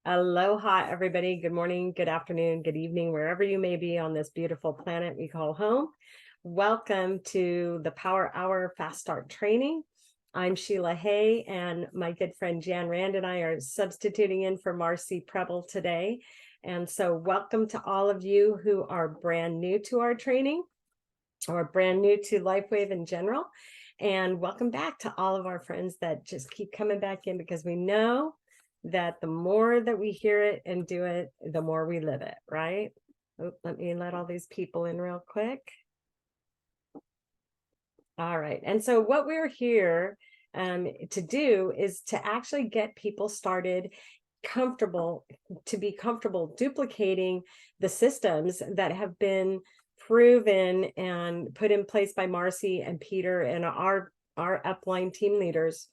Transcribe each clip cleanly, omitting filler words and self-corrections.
Aloha, everybody. Good morning, good afternoon, good evening, wherever you may be on this beautiful planet we call home. Welcome to the Power Hour Fast Start Training. I'm Sheila Hay, and my good friend Jan Rand and I are substituting in for Marcy Preble today. And so welcome to all of you who are brand new to our training or brand new to LifeWave in general. And welcome back to all of our friends that just keep coming back in, because we know that the more that we hear it and do it, the more we live it, right? Oh, let me let all these people in real quick. All right. And so what we're here to do is to actually get people started to be comfortable duplicating the systems that have been proven and put in place by Marcy and Peter and our upline team leaders,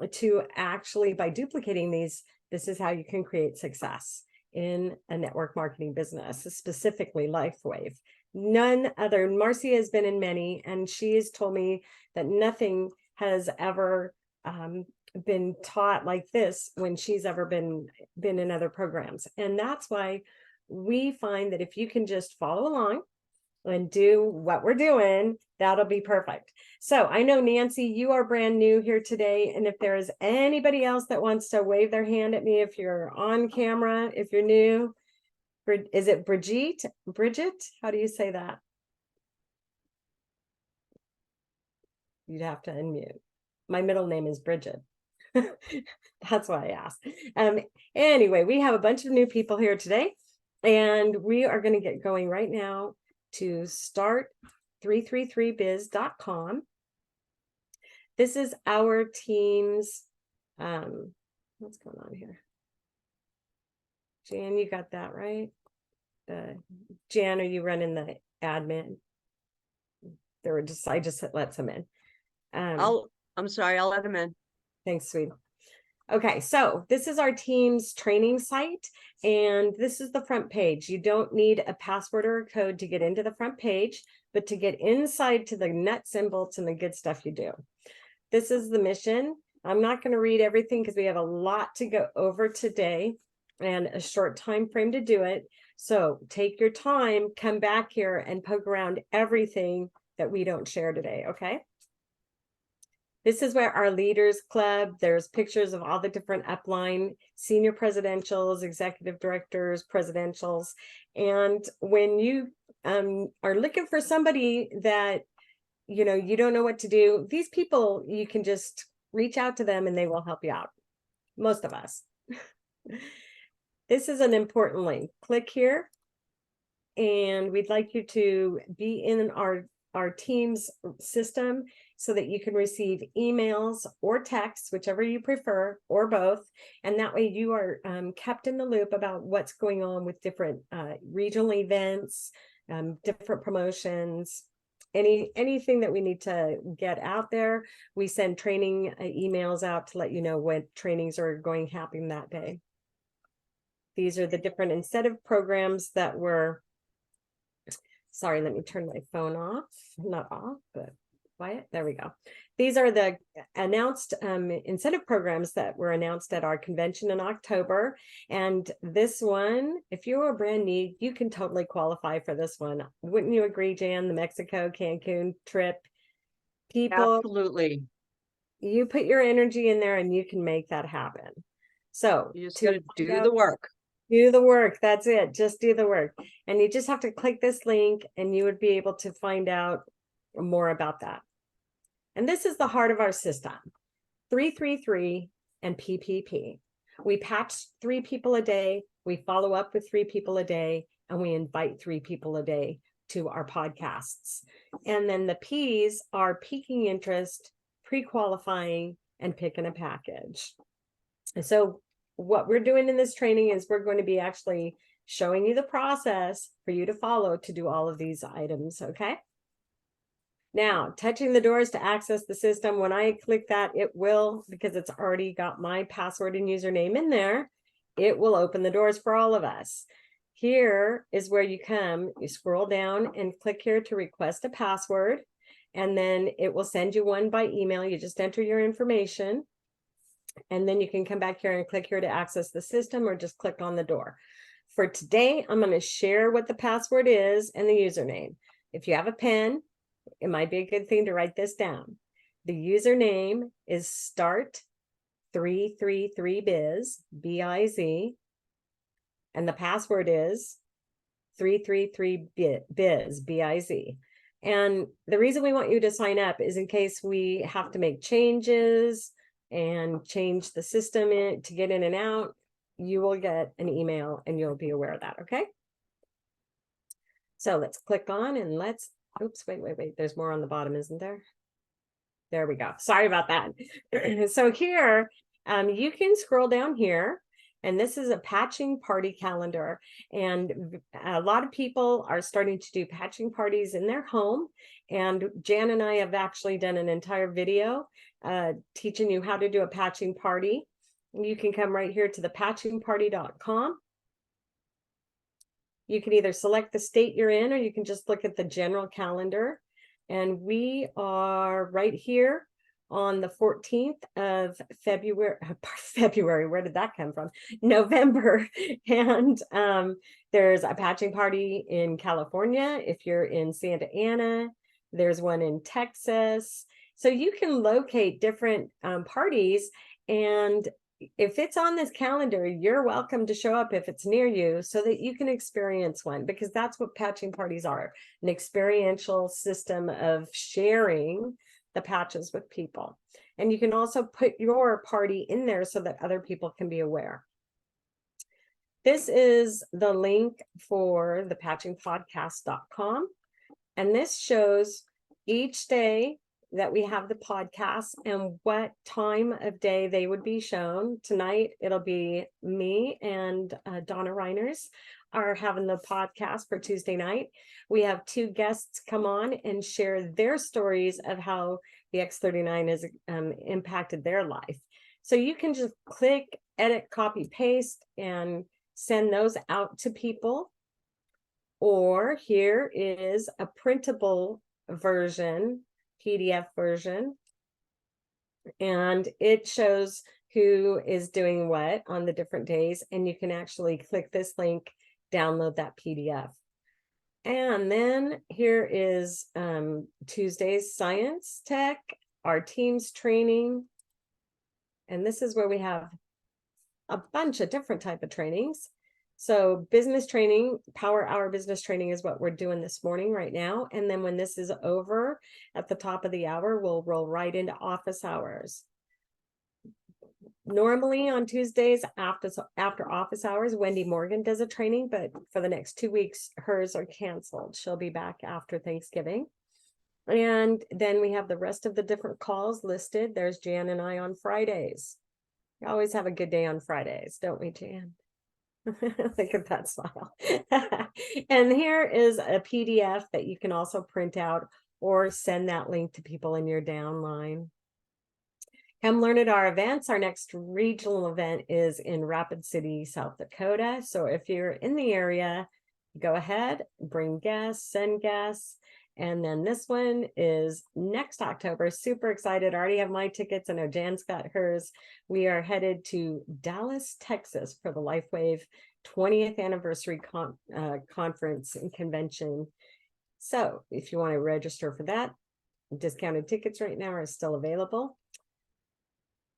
to actually, by duplicating these, this is how you can create success in a network marketing business, specifically LifeWave. None other. Marcy has been in many, and she has told me that nothing has ever been taught like this when she's ever been in other programs. And that's why we find that if you can just follow along and do what we're doing, that'll be perfect. So I know, Nancy, you are brand new here today. And if there is anybody else that wants to wave their hand at me, if you're on camera, if you're new, is it Bridget? How do you say that? You'd have to unmute. My middle name is Bridget. That's why I asked. Anyway, we have a bunch of new people here today, and we are going to get going right now to start333biz.com. This is our team's, what's going on here? Jan, you got that right? Jan, are you running the admin? I just let some in. I'm sorry, I'll let them in. Thanks, sweet. Okay, so this is our team's training site, and this is the front page. You don't need a password or a code to get into the front page, but to get inside to the nuts and bolts and the good stuff, you do. This is the mission. I'm not going to read everything because we have a lot to go over today and a short time frame to do it. So take your time, come back here and poke around everything that we don't share today, okay? This is where our leaders club, there's pictures of all the different upline senior presidentials, executive directors, presidentials. And when you are looking for somebody that, you know, you don't know what to do, these people, you can just reach out to them and they will help you out. Most of us. This is an important link. Click here. And we'd like you to be in our team's system so that you can receive emails or texts, whichever you prefer, or both. And that way you are kept in the loop about what's going on with different regional events, different promotions, anything that we need to get out there. We send training emails out to let you know what trainings are going to happen that day. These are the different incentive programs that were, sorry, let me turn my phone off, not off, but quiet. There we go. These are the announced incentive programs that were announced at our convention in October. And this one, if you're a brand new, you can totally qualify for this one. Wouldn't you agree, Jan? The Mexico, Cancun trip. People, absolutely. You put your energy in there and you can make that happen. So you just got to do the work. Do the work. That's it. Just do the work. And you just have to click this link and you would be able to find out more about that. And this is the heart of our system, 333 and PPP. We patch 3 people a day. We follow up with 3 people a day, and we invite 3 people a day to our podcasts. And then the P's are piquing interest, pre-qualifying, and picking a package. And so what we're doing in this training is we're going to be actually showing you the process for you to follow to do all of these items, okay? Now, touching the doors to access the system, when I click that, it will, because it's already got my password and username in there, it will open the doors for all of us. Here is where you come, you scroll down and click here to request a password, and then it will send you one by email. You just enter your information. And then you can come back here and click here to access the system, or just click on the door. For today, I'm going to share what the password is and the username. If you have a pen, it might be a good thing to write this down. The username is start333biz, B-I-Z, and the password is 333biz, B-I-Z. And the reason we want you to sign up is in case we have to make changes and change the system to get in and out, you will get an email and you'll be aware of that, okay? So let's click on and oops, wait. There's more on the bottom, isn't there? There we go. Sorry about that. So here, you can scroll down here, and this is a patching party calendar. And a lot of people are starting to do patching parties in their home. And Jan and I have actually done an entire video teaching you how to do a patching party. You can come right here to the patchingparty.com. You can either select the state you're in, or you can just look at the general calendar. And we are right here on the 14th of February, where did that come from? November. And there's a patching party in California. If you're in Santa Ana, there's one in Texas. So you can locate different parties, and if it's on this calendar, you're welcome to show up if it's near you, so that you can experience one, because that's what patching parties are, an experiential system of sharing the patches with people. And you can also put your party in there so that other people can be aware. This is the link for the patchingpodcast.com. And this shows each day that we have the podcast and what time of day they would be shown. Tonight, it'll be me and Donna Reiners are having the podcast for Tuesday night. We have two guests come on and share their stories of how the X39 has impacted their life. So you can just click, edit, copy, paste, and send those out to people. Or here is a printable version, PDF version, and it shows who is doing what on the different days, and you can actually click this link, download that PDF. And then here is Tuesday's Science Tech, our team's training, and this is where we have a bunch of different type of trainings. So business training, Power Hour business training is what we're doing this morning right now. And then when this is over at the top of the hour, we'll roll right into office hours. Normally on Tuesdays after office hours, Wendy Morgan does a training, but for the next 2 weeks, hers are canceled. She'll be back after Thanksgiving. And then we have the rest of the different calls listed. There's Jan and I on Fridays. We always have a good day on Fridays, don't we, Jan? Look at that smile. And here is a PDF that you can also print out or send that link to people in your downline. Come learn at our events. Our next regional event is in Rapid City, South Dakota. So if you're in the area, go ahead, bring guests, send guests. And then this one is next October. Super excited. I already have my tickets. I know Jan's got hers. We are headed to Dallas, Texas for the LifeWave 20th anniversary conference and convention. So if you want to register for that, discounted tickets right now are still available.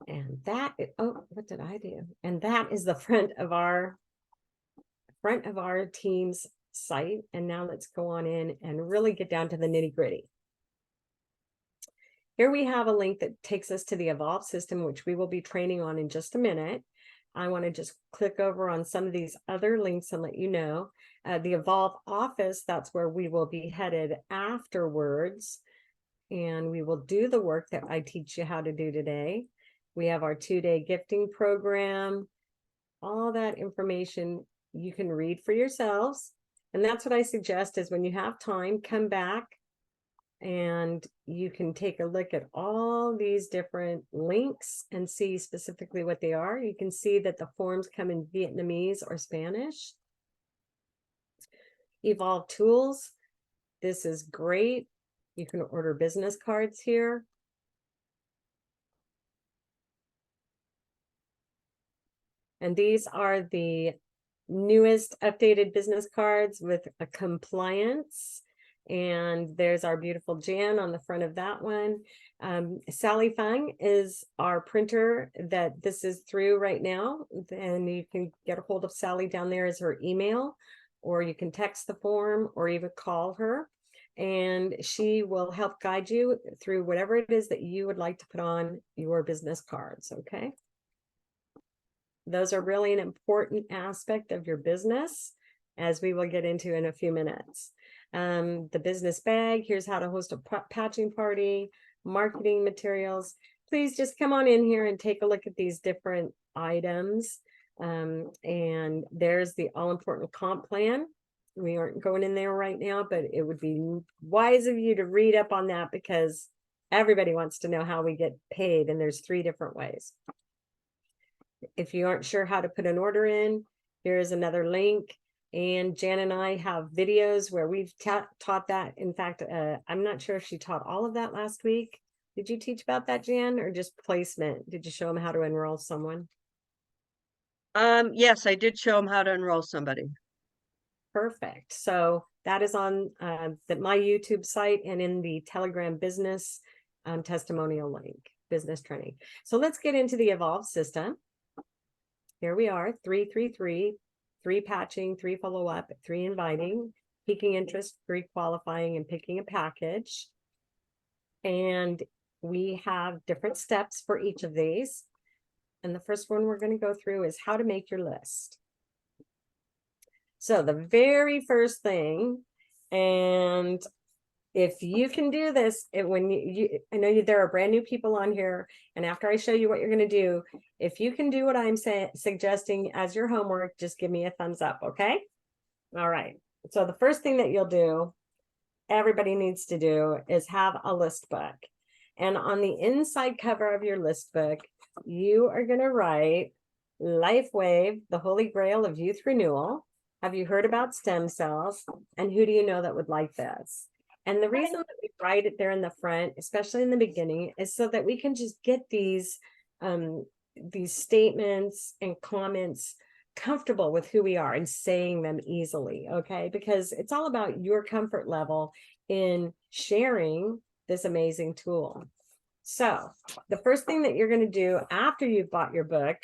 And that, oh, what did I do? And that is the front of our team's site. And now let's go on in and really get down to the nitty gritty. Here we have a link that takes us to the Evolve system, which we will be training on in just a minute. I want to just click over on some of these other links and let you know. The Evolve office, that's where we will be headed afterwards. And we will do the work that I teach you how to do today. We have our 2-day gifting program. All that information you can read for yourselves. And that's what I suggest is when you have time, come back and you can take a look at all these different links and see specifically what they are. You can see that the forms come in Vietnamese or Spanish. Evolve Tools. This is great. You can order business cards here. And these are the newest updated business cards with a compliance. And there's our beautiful Jan on the front of that one. Sally Fung is our printer that this is through right now. And you can get a hold of Sally down there as her email, or you can text the form or even call her. And she will help guide you through whatever it is that you would like to put on your business cards, okay? Those are really an important aspect of your business, as we will get into in a few minutes. The business bag, here's how to host a patching party, marketing materials. Please just come on in here and take a look at these different items. And there's the all-important comp plan. We aren't going in there right now, but it would be wise of you to read up on that, because everybody wants to know how we get paid, and there's 3 different ways. If you aren't sure how to put an order in, here's another link. And Jan and I have videos where we've taught that. In fact, I'm not sure if she taught all of that last week. Did you teach about that, Jan, or just placement? Did you show them how to enroll someone? Yes, I did show them how to enroll somebody. Perfect. So that is on my YouTube site and in the Telegram business testimonial link, business training. So let's get into the Evolve system. Here we are, 333, 3 patching, 3 follow-up, 3 inviting, piquing interest, 3 qualifying, and picking a package. And we have different steps for each of these. And the first one we're going to go through is how to make your list. So the very first thing, and if you can do this, when I know there are brand new people on here, and after I show you what you're going to do, if you can do what I'm suggesting as your homework, just give me a thumbs up, okay? All right. So the first thing that you'll do, everybody needs to do, is have a list book. And on the inside cover of your list book, you are going to write Life Wave, the Holy Grail of Youth Renewal. Have you heard about stem cells? And who do you know that would like this? And the reason that we write it there in the front, especially in the beginning, is so that we can just get these statements and comments comfortable with who we are and saying them easily, okay? Because it's all about your comfort level in sharing this amazing tool. So the first thing that you're going to do after you've bought your book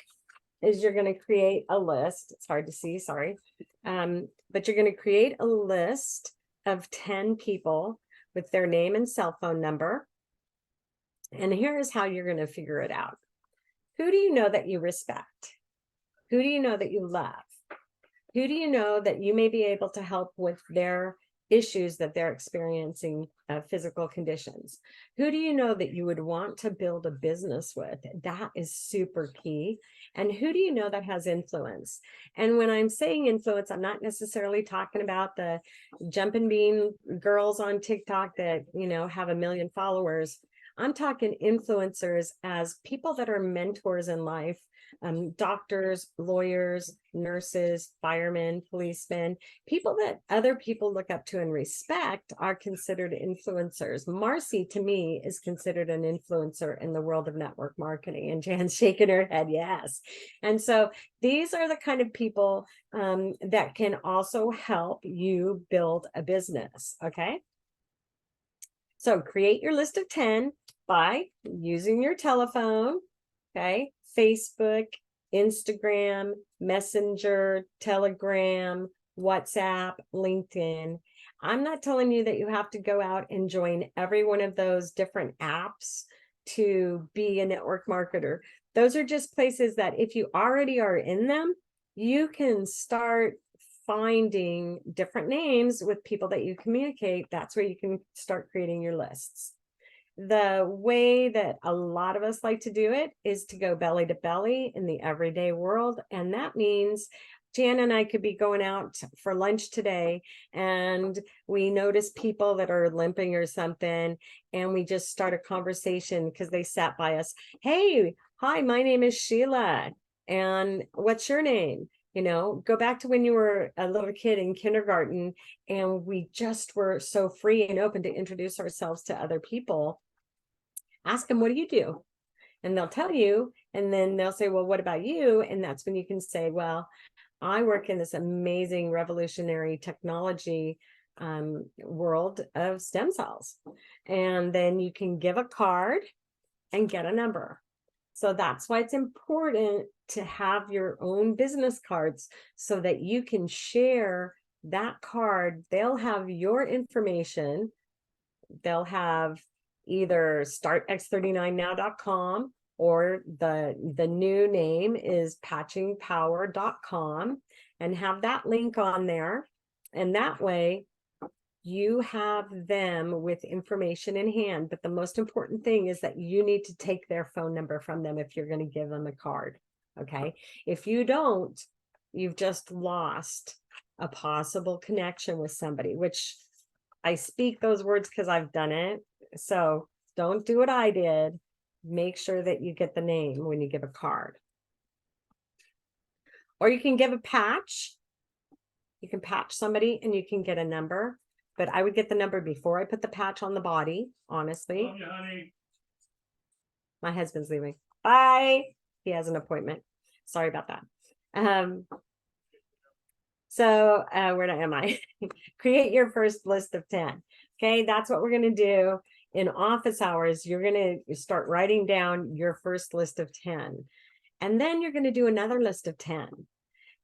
is you're going to create a list. It's hard to see, sorry. But you're going to create a list of 10 people with their name and cell phone number. And here is how you're going to figure it out. Who do you know that you respect? Who do you know that you love? Who do you know that you may be able to help with their issues that they're experiencing, physical conditions? Who do you know that you would want to build a business with? That is super key. And who do you know that has influence? And when I'm saying influence, I'm not necessarily talking about the jumping bean girls on TikTok that, have 1 million followers. I'm talking influencers as people that are mentors in life. Doctors, lawyers, nurses, firemen, policemen, people that other people look up to and respect are considered influencers. Marcy, to me, is considered an influencer in the world of network marketing, and Jan's shaking her head, yes. And so these are the kind of people that can also help you build a business, okay? So create your list of 10 by using your telephone, okay? Facebook, Instagram, Messenger, Telegram, WhatsApp, LinkedIn. I'm not telling you that you have to go out and join every one of those different apps to be a network marketer. Those are just places that if you already are in them, you can start finding different names with people that you communicate. That's where you can start creating your lists. The way that a lot of us like to do it is to go belly to belly in the everyday world. And that means Jan and I could be going out for lunch today, and we notice people that are limping or something, and we just start a conversation because they sat by us. Hey, hi, my name is Sheila. And what's your name? Go back to when you were a little kid in kindergarten, and we just were so free and open to introduce ourselves to other people. Ask them, what do you do? and they'll tell you, and then they'll say, well, what about you? And that's when you can say, well, I work in this amazing revolutionary technology world of stem cells. And then you can give a card and get a number. So that's why it's important to have your own business cards so that you can share that card. They'll have your information. They'll have either startx39now.com, or the new name is patchingpower.com, and have that link on there. And that way you have them with information in hand. But the most important thing is that you need to take their phone number from them if you're going to give them a card. Okay. If you don't, you've just lost a possible connection with somebody, which I speak those words because I've done it. So don't do what I did. Make sure that you get the name when you give a card. Or you can give a patch. You can patch somebody and you can get a number. But I would get the number before I put the patch on the body, honestly. Love you, honey. My husband's leaving. Bye. He has an appointment. Sorry about that. So where am I? Create your first list of 10. Okay, that's what we're going to do in office hours. You're going to start writing down your first list of 10. And then you're going to do another list of 10.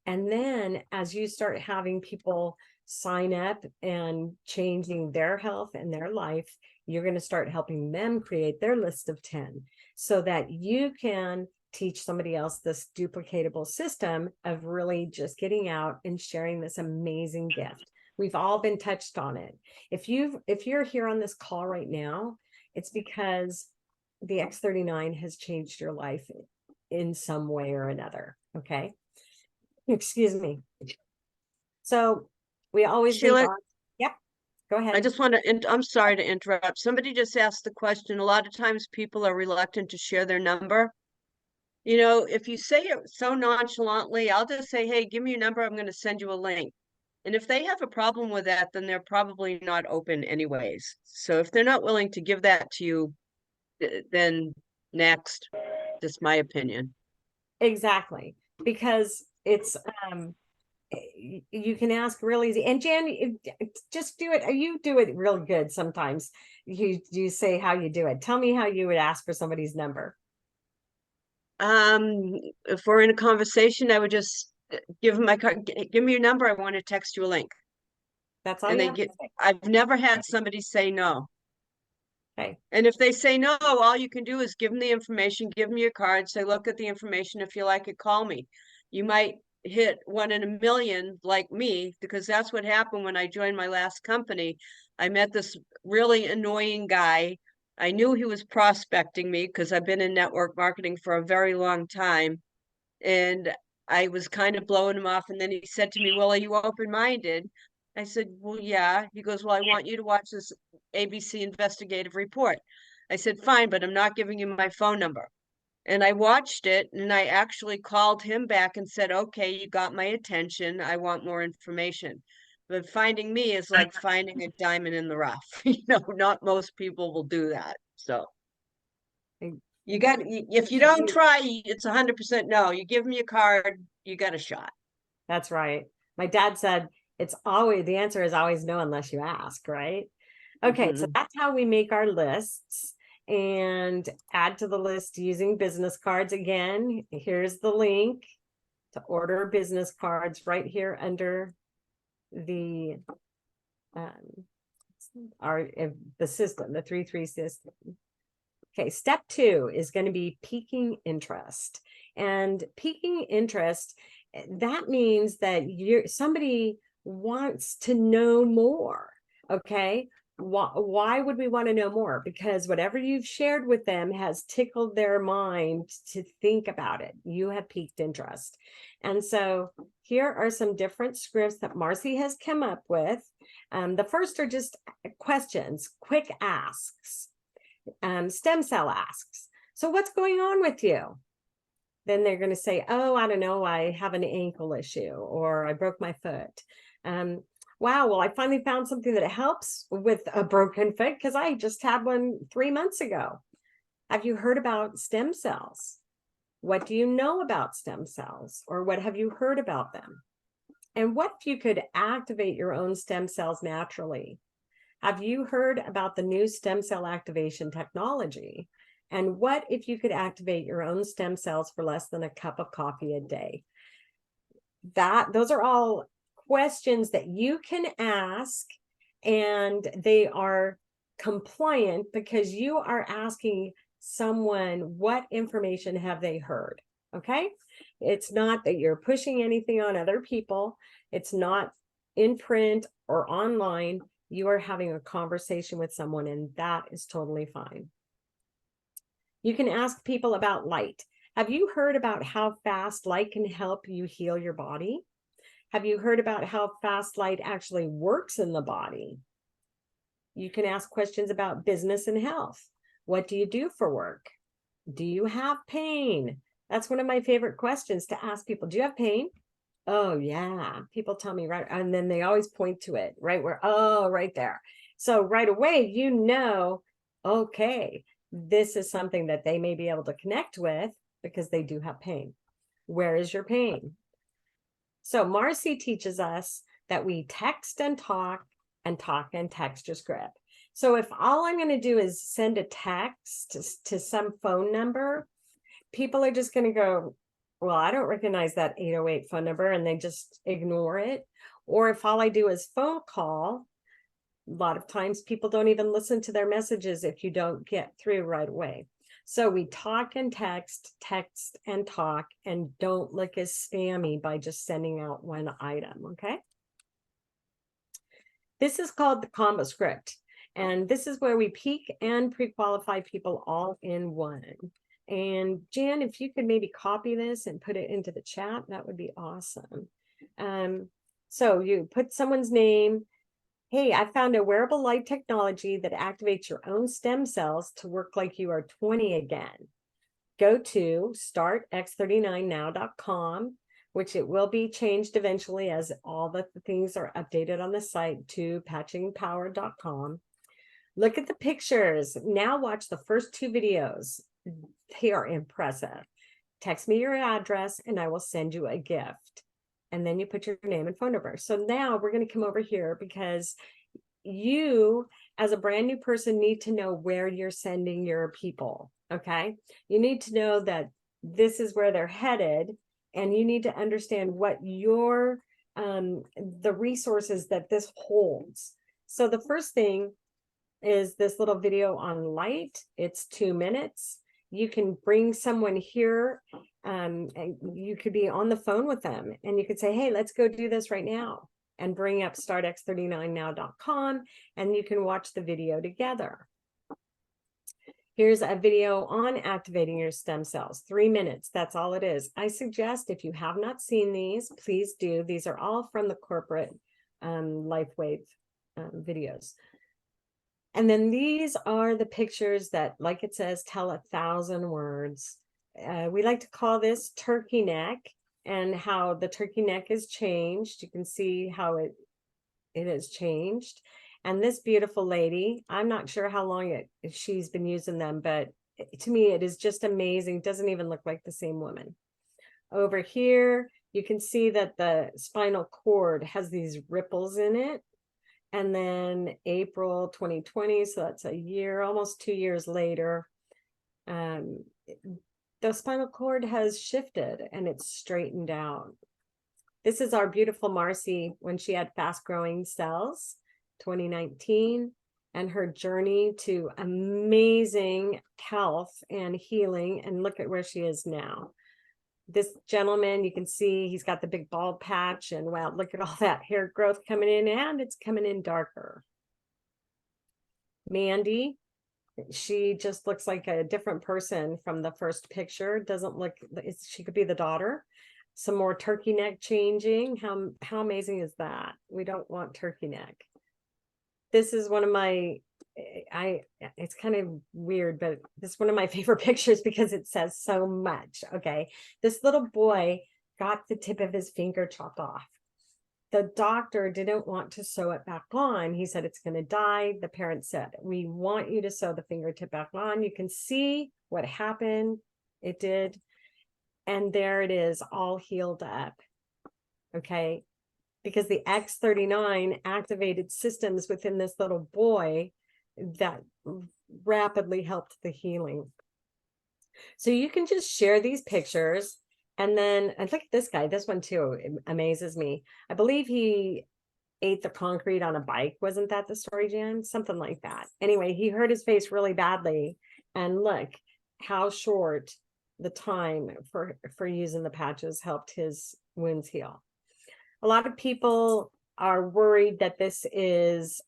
And then as you start having people sign up and changing their health and their life, you're going to start helping them create their list of 10 so that you can teach somebody else this duplicatable system of really just getting out and sharing this amazing gift. We've all been touched on it. If you're here on this call right now, it's because the X39 has changed your life in some way or another. Okay. Excuse me. So we always Sheila, yep. Go ahead. I just want to, I'm sorry to interrupt. Somebody just asked the question. A lot of times people are reluctant to share their number. You know, if you say it so nonchalantly, I'll just say, hey, give me your number. I'm going to send you a link. And if they have a problem with that, then they're probably not open anyways. So if they're not willing to give that to you, then next, just my opinion. Exactly. Because it's you can ask real easy. And Jan, just do it. You do it real good sometimes. You say how you do it. Tell me how you would ask for somebody's number. If we're in a conversation, I would just give them my card. Give me your number. I want to text you a link. That's all And you they have get. to say. I've never had somebody say no. Okay. And if they say no, all you can do is give them the information, give them your card, say, look at the information. If you like it, call me. You might hit 1 in a million like me, because that's what happened when I joined my last company. I met this really annoying guy. I knew he was prospecting me because I've been in network marketing for a very long time. And I was kind of blowing him off. And then he said to me, well, are you open-minded? I said, well, yeah. He goes, well, I want you to watch this ABC investigative report. I said, fine, but I'm not giving you my phone number. And I watched it, and I actually called him back and said, okay, you got my attention. I want more information. But finding me is like finding a diamond in the rough. You know, not most people will do that. So you got, if you don't try, it's 100% no. You give me a card, you got a shot. That's right. My dad said the answer is always no unless you ask, right? Okay, so that's how we make our lists and add to the list using business cards. Again, here's the link to order business cards right here under the the system, the 3-3 system. Okay, step 2 is going to be piquing interest. And piquing interest, that means that somebody wants to know more. Okay, why would we want to know more? Because whatever you've shared with them has tickled their mind to think about it. You have piqued interest. And so here are some different scripts that Marcy has come up with. The first are just questions, quick asks. Stem cell asks, so what's going on with you? Then they're going to say, oh, I don't know, I have an ankle issue, or I broke my foot. Wow, well, I finally found something that helps with a broken foot because I just had one 3 months ago. Have you heard about stem cells? What do you know about stem cells, or what have you heard about them? And what if you could activate your own stem cells naturally? Have you heard about the new stem cell activation technology? And what if you could activate your own stem cells for less than a cup of coffee a day? Those are all questions that you can ask, and they are compliant because you are asking someone what information have they heard. Okay, it's not that you're pushing anything on other people. It's not in print or online. You are having a conversation with someone, and that is totally fine. You can ask people about light. Have you heard about how fast light can help you heal your body? Have you heard about how fast light actually works in the body? You can ask questions about business and health. What do you do for work? Do you have pain? That's one of my favorite questions to ask people. Do you have pain? Oh, yeah. People tell me, right. And then they always point to it right where, oh, right there. So right away, you know, okay, this is something that they may be able to connect with because they do have pain. Where is your pain? So Marcy teaches us that we text and talk and text your script. So if all I'm going to do is send a text to some phone number, people are just going to go, well, I don't recognize that 808 phone number, and they just ignore it. Or if all I do is phone call, a lot of times people don't even listen to their messages if you don't get through right away. So we talk and text and talk, and don't look as spammy by just sending out one item, okay? This is called the combo script. And this is where we peak and pre-qualify people all in one. And Jan, if you could maybe copy this and put it into the chat, that would be awesome. So you put someone's name. Hey, I found a wearable light technology that activates your own stem cells to work like you are 20 again. Go to startx39now.com, which it will be changed eventually as all the things are updated on the site, to patchingpower.com. Look at the pictures. Now watch the first 2 videos. They are impressive. Text me your address and I will send you a gift. And then you put your name and phone number. So now we're going to come over here because you, as a brand new person, need to know where you're sending your people. Okay. You need to know that this is where they're headed, and you need to understand what your, the resources that this holds. So the first thing is this little video on light. It's 2 minutes. You can bring someone here, and you could be on the phone with them, and you could say, hey, let's go do this right now, and bring up startx39now.com, and you can watch the video together. Here's a video on activating your stem cells, 3 minutes. That's all it is. I suggest, if you have not seen these, please do. These are all from the corporate LifeWave videos. And then these are the pictures that, like it says, tell 1,000 words. We like to call this turkey neck, and how the turkey neck is changed. You can see how it has changed. And this beautiful lady, I'm not sure how long she's been using them, but to me, it is just amazing. Doesn't even look like the same woman. Over here, you can see that the spinal cord has these ripples in it. And then April 2020, so that's a year, almost 2 years later, the spinal cord has shifted and it's straightened out. This is our beautiful Marcy when she had fast growing cells, 2019, and her journey to amazing health and healing. And look at where she is now. This gentleman, you can see he's got the big bald patch, and wow, look at all that hair growth coming in, and it's coming in darker. Mandy, she just looks like a different person from the first picture. Doesn't look, she could be the daughter. Some more turkey neck changing. How amazing is that? We don't want turkey neck. This is one of my, it's kind of weird, but this is one of my favorite pictures because it says so much. Okay. This little boy got the tip of his finger chopped off. the doctor didn't want to sew it back on. He said, it's going to die. The parents said, we want you to sew the fingertip back on. You can see what happened. It did. And there it is, all healed up. Okay. Because the X39 activated systems within this little boy that rapidly helped the healing. So you can just share these pictures. And then, and look at this guy, this one too, it amazes me. I believe he ate the concrete on a bike. Wasn't that the story, Jan? Something like that. Anyway, he hurt his face really badly. And look how short the time for using the patches helped his wounds heal. A lot of people are worried that this is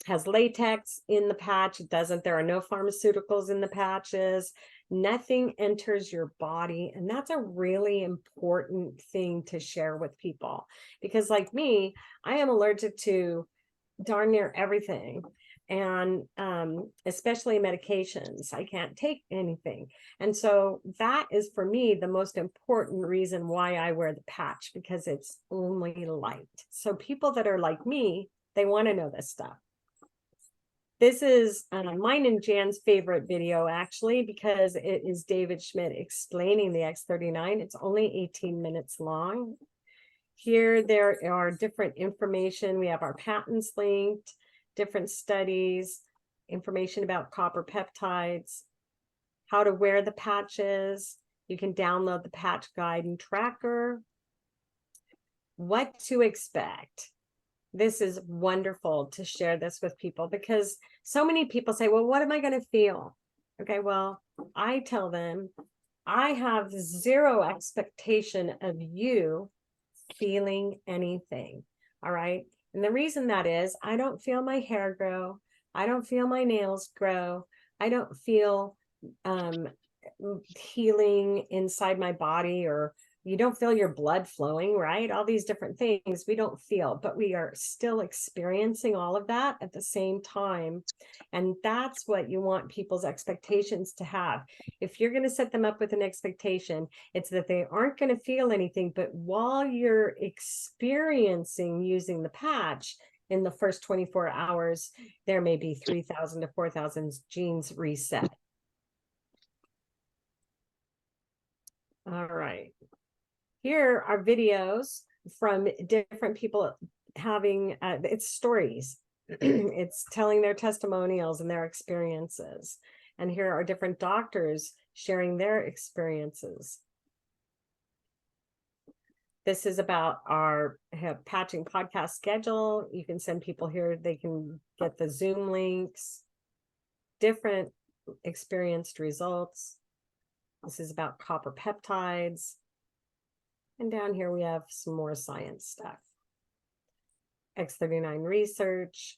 has latex in the patch. It doesn't. There are no pharmaceuticals in the patches. Nothing enters your body. And that's a really important thing to share with people. Because like me, I am allergic to darn near everything. And especially medications. I can't take anything. And so that is for me the most important reason why I wear the patch, because it's only light. So people that are like me, they want to know this stuff. This is mine and Jan's favorite video, actually, because it is David Schmidt explaining the X39. It's only 18 minutes long. Here, there are different information. We have our patents linked, different studies, information about copper peptides, how to wear the patches. You can download the patch guide and tracker. What to expect. This is wonderful to share this with people, because so many people say, well, what am I going to feel? Okay, well, I tell them, I have zero expectation of you feeling anything. All right. And the reason that is, I don't feel my hair grow. I don't feel my nails grow. I don't feel healing inside my body, or you don't feel your blood flowing, right? All these different things we don't feel, but we are still experiencing all of that at the same time. And that's what you want people's expectations to have. If you're going to set them up with an expectation, it's that they aren't going to feel anything, but while you're experiencing using the patch in the first 24 hours, there may be 3,000 to 4,000 genes reset. All right. Here are videos from different people having, it's stories. It's telling their testimonials and their experiences. And here are different doctors sharing their experiences. This is about our patching podcast schedule. You can send people here. They can get the Zoom links, different experienced results. This is about copper peptides. And down here, we have some more science stuff. X39 research.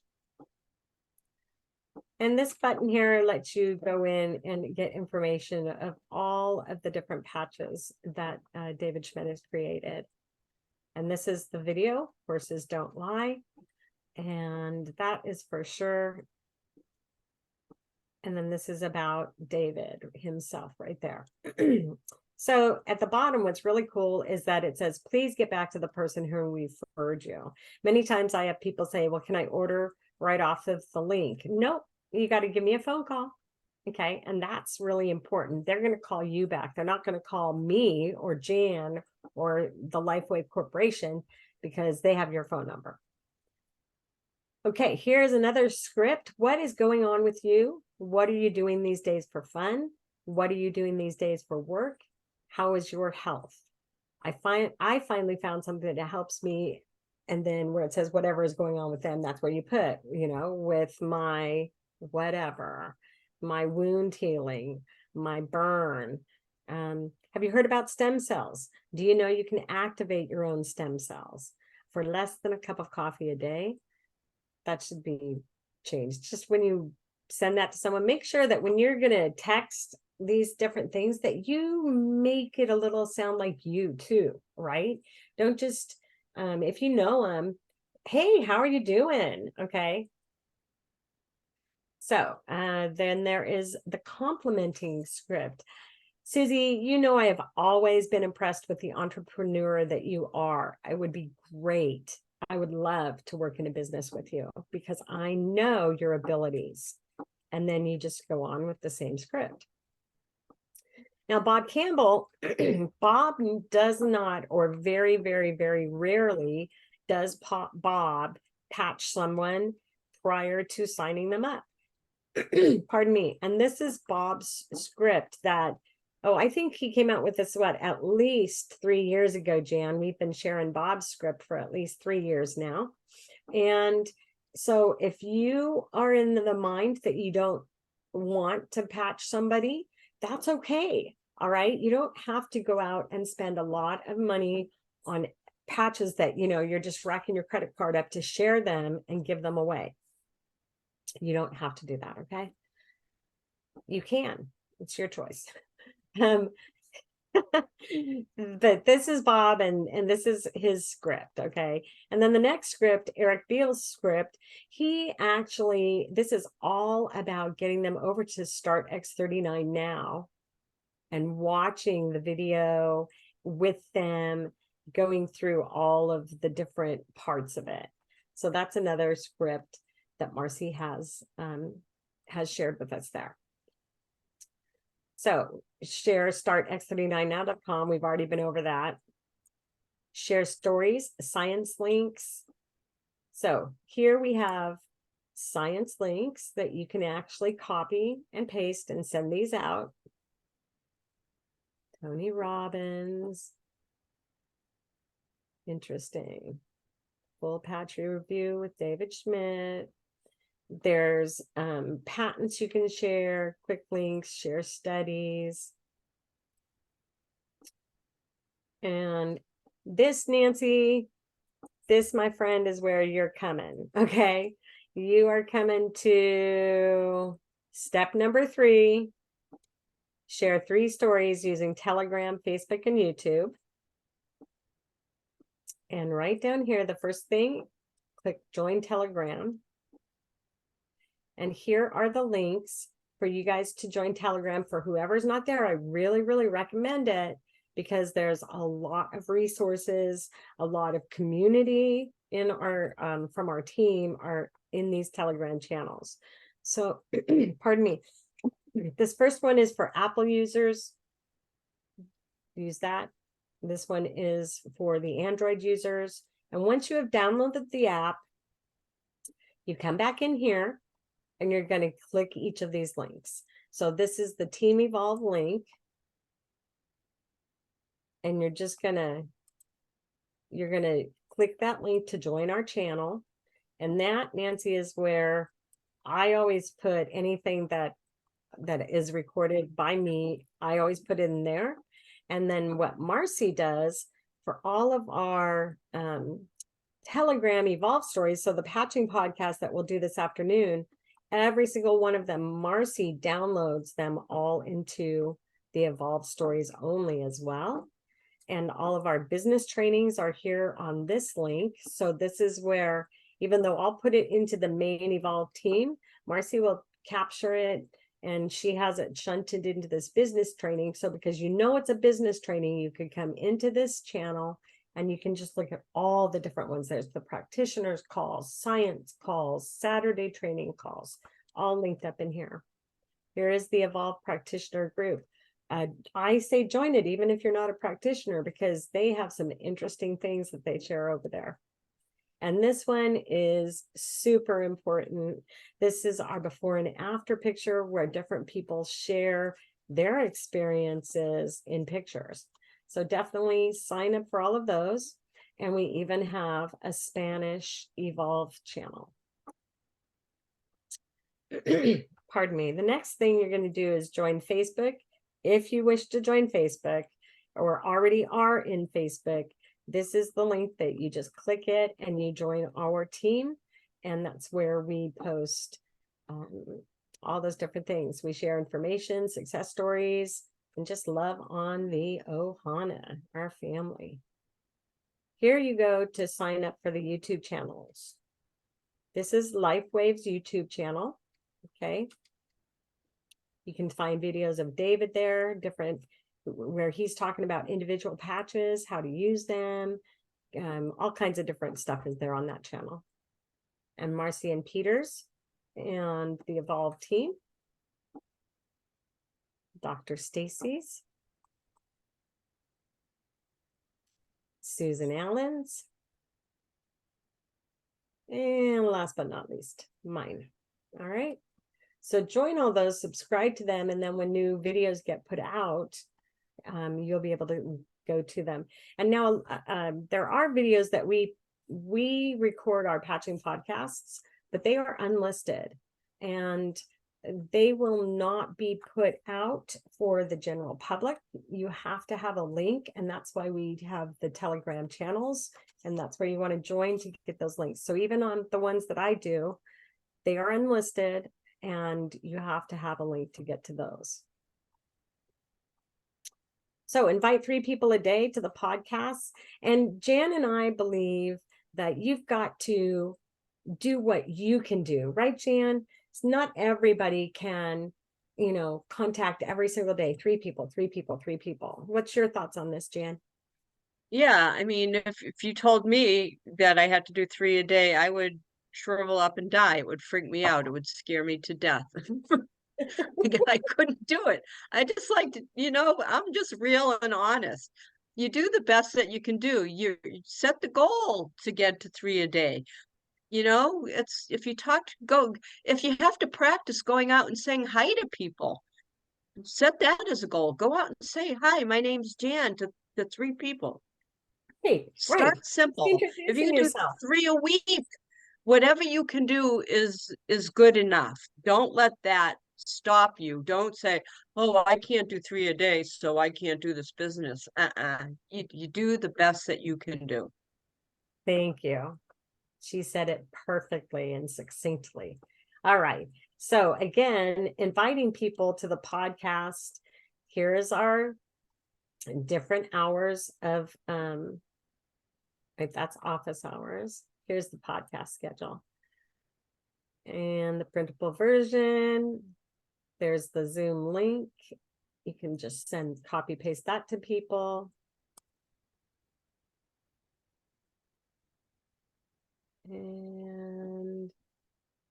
And this button here lets you go in and get information of all of the different patches that David Schmidt has created. And this is the video, Horses Don't Lie. And that is for sure. And then this is about David himself right there. So at the bottom, what's really cool is that it says, please get back to the person who referred you. Many times I have people say, well, can I order right off of the link? Nope, you got to give me a phone call. Okay, and that's really important. They're going to call you back. They're not going to call me or Jan or the LifeWave Corporation, because they have your phone number. Okay, here's another script. What is going on with you? What are you doing these days for fun? What are you doing these days for work? How is your health? I finally found something that helps me. And then where it says whatever is going on with them, that's where you put, you know, with my whatever, my wound healing, my burn. Have you heard about stem cells? Do you know you can activate your own stem cells for less than a cup of coffee a day? That should be changed. Just when you send that to someone, make sure that when you're going to text these different things, that you make it a little sound like you too, right? Don't just, if you know them, hey, how are you doing? Okay. So then there is the complimenting script. Susie, you know, I have always been impressed with the entrepreneur that you are. I would be great. I would love to work in a business with you because I know your abilities. And then you just go on with the same script. Now, Bob Campbell, Bob does not, or very, very, very rarely does Bob patch someone prior to signing them up. Pardon me. And this is Bob's script that, oh, I think he came out with this, what, at least 3 years ago, Jan. We've been sharing Bob's script for at least 3 years now. And so if you are in the mind that you don't want to patch somebody, that's okay. All right. You don't have to go out and spend a lot of money on patches that, you know, you're just racking your credit card up to share them and give them away. You don't have to do that. Okay. You can, it's your choice. But this is Bob and this is his script. Okay. And then the next script, Eric Beale's script, he actually, this is all about getting them over to Start X39 Now and watching the video with them, going through all of the different parts of it. So that's another script that Marcy has shared with us there. So share startx39now.com. We've already been over that. Share stories, science links. So here we have science links that you can actually copy and paste and send these out. Tony Robbins. Interesting. Full patch review with David Schmidt. There's patents you can share, quick links, share studies. And this, Nancy, this, my friend, is where you're coming. Okay. You are coming to step number 3. Share 3 stories using Telegram, Facebook, and YouTube. And right down here, the first thing, click join Telegram. And here are the links for you guys to join Telegram. For whoever's not there, I really, really recommend it because there's a lot of resources, a lot of community in our from our team are in these Telegram channels. So, pardon me. This first one is for Apple users. Use that. This one is for the Android users. And once you have downloaded the app, you come back in here and you're going to click each of these links. So this is the Team Evolve link. And you're just going to click that link to join our channel. And that, Nancy, is where I always put anything that is recorded by me. I always put it in there. And then what Marcy does for all of our Telegram Evolve stories, so the patching podcast that we'll do this afternoon, every single one of them, Marcy downloads them all into the Evolve stories only as well. And all of our business trainings are here on this link. So this is where, even though I'll put it into the main Evolve team, Marcy will capture it and she has it shunted into this business training. So because you know it's a business training, you could come into this channel and you can just look at all the different ones. There's the practitioners calls, science calls, Saturday training calls, all linked up in here. Here is the Evolve practitioner group. I say join it even if you're not a practitioner because they have some interesting things that they share over there. And this one is super important. This is our before and after picture where different people share their experiences in pictures. So definitely sign up for all of those. And we even have a Spanish Evolve channel. Pardon me. The next thing you're going to do is join Facebook. If you wish to join Facebook or already are in Facebook, this is the link that you just click it and you join our team. And that's where we post all those different things. We share information, success stories, and just love on the Ohana, our family. Here you go to sign up for the YouTube channels. This is LifeWave's YouTube channel. Okay. You can find videos of David there, different, where he's talking about individual patches, how to use them. All kinds of different stuff is there on that channel. And Marcy and Peters and the Evolve team. Dr. Stacy's. Susan Allen's. And last but not least, mine. All right. So join all those, subscribe to them, and then when new videos get put out, you'll be able to go to them. And now there are videos that we record our patching podcasts, but they are unlisted and they will not be put out for the general public. You have to have a link, and that's why we have the Telegram channels, and that's where you want to join to get those links. So even on the ones that I do, they are unlisted and you have to have a link to get to those. So invite 3 people a day to the podcast. And Jan and I believe that you've got to do what you can do, right, Jan? It's not everybody can, contact every single day, 3 people, 3 people, 3 people. What's your thoughts on this, Jan? Yeah, I mean, if you told me that I had to do 3 a day, I would shrivel up and die. It would freak me out. It would scare me to death. I couldn't do it. I just like to, I'm just real and honest. You do the best that you can do. You set the goal to get to 3 a day. It's if you have to practice going out and saying hi to people, set that as a goal. Go out and say hi, my name's Jan to 3 people. Hey, right. Start simple. If you Introducing can do yourself. 3 a week, whatever you can do is good enough. Don't let that stop you. Don't say, oh, I can't do 3 a day, so I can't do this business. You do the best that you can do. Thank you. She said it perfectly and succinctly. All right. So again, inviting people to the podcast. Here's our different hours of that's office hours. Here's the podcast schedule. And the printable version. There's the Zoom link. You can just copy paste that to people. And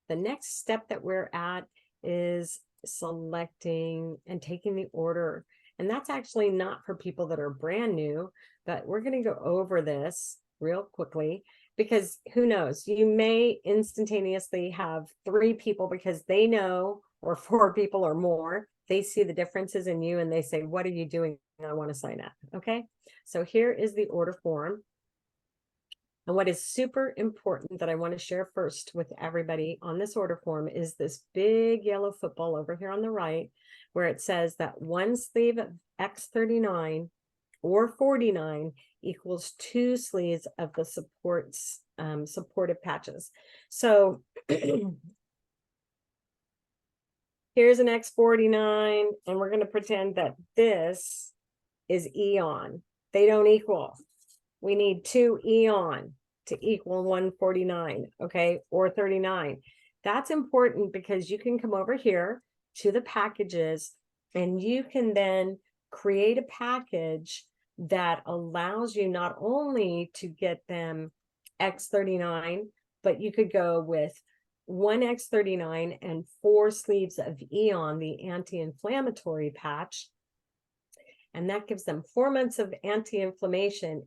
the next step that we're at is selecting and taking the order. And that's actually not for people that are brand new, but we're going to go over this real quickly because who knows, you may instantaneously have 3 people because they know, or 4 people or more, they see the differences in you and they say, what are you doing? I want to sign up. Okay. So here is the order form. And what is super important that I want to share first with everybody on this order form is this big yellow football over here on the right, where it says that 1 sleeve of X39 or 49 equals 2 sleeves of the supportive patches. So here's an X49, and we're going to pretend that this is Eon. They don't equal. We need 2 Eon to equal 149, okay, or 39. That's important because you can come over here to the packages and you can then create a package that allows you not only to get them X39, but you could go with 1 X39 and 4 sleeves of Eon, the anti-inflammatory patch. And that gives them 4 months of anti-inflammation